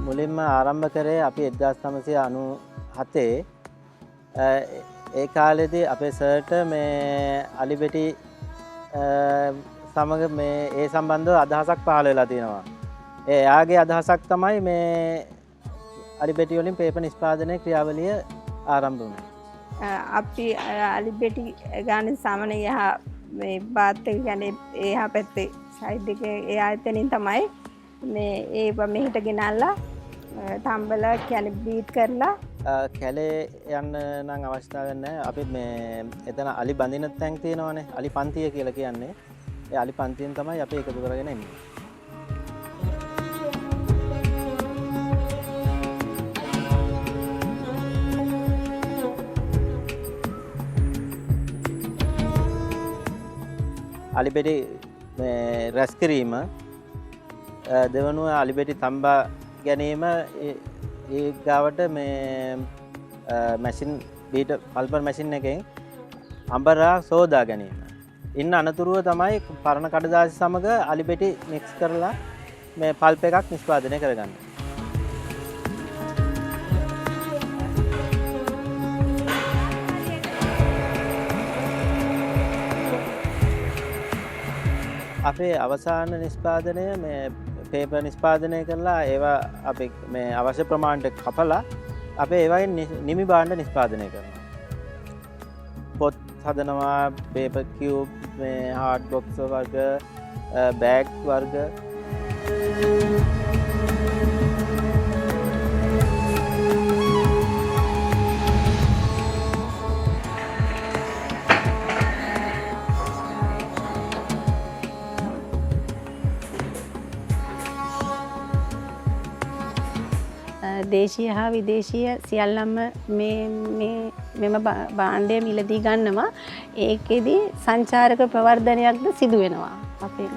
මුලින්ම ආරම්භ කරේ අපි 1997 ඒ කාලෙදී අපේ සර්ට මේ අලිබෙටි සමග මේ ඒ සම්බන්ධව අදහසක් පහළ වෙලා තියෙනවා. එයාගේ අදහසක් තමයි මේ අලිබෙටි වලින් පේපර් නිෂ්පාදනයේ ක්‍රියාවලිය ආරම්භ වුණේ. අපි අලිබෙටි ගානේ සාමාන්‍ය මේ බාත් එක කියන්නේ එහා පැත්තේ සයිඩ් එකේ ඒ ආයතනින් තමයි මේ ඒව මෙහෙට ගෙනල්ලා තම්බල කියන්නේ බීට් කරලා කැලේ යන්න නම් අවස්ථාවක් නැහැ. අපි මේ එතන අලි බඳින තැන් තියෙනවනේ. අලි පන්තිය කියලා කියන්නේ. ඒ අලි පන්තියෙන් තමයි අපි එකතු කරගෙන එන්නේ. අලිබෙටි මේ රැස් කිරීම දෙවනුව අලිබෙටි තම්බා ගැනීම ඒ ගාවට මේ මැෂින් බීට පල්පර් මැෂින් එකෙන් අඹරා සෝදා ගැනීම. ඉන්න අනතුරුව තමයි පරණ කඩදාසි සමග අලිබෙටි මික්ස් කරලා මේ පල්ප් එකක් නිෂ්පාදනය කරගන්නේ. අපේ අවසාන නිෂ්පාදනය මේ පේපර් නිෂ්පාදනය කරලා ඒවා අපි මේ අවශ්‍ය ප්‍රමාණයට කපලා අපේ ඒවයින් නිමි භාණ්ඩ නිෂ්පාදනය කරනවා. පොත් හදනවා, පේපර් කියුබ්, මේ හાર્ඩ් බොක්ස් වර්ග, බෑග් වර්ග. දේශීය හා විදේශීය සියල්ලම මෙම භාණ්ඩය මිලදී ගන්නවා. ඒකෙදි සංචාරක ප්‍රවර්ධනයක්ද සිදු වෙනවා අපේ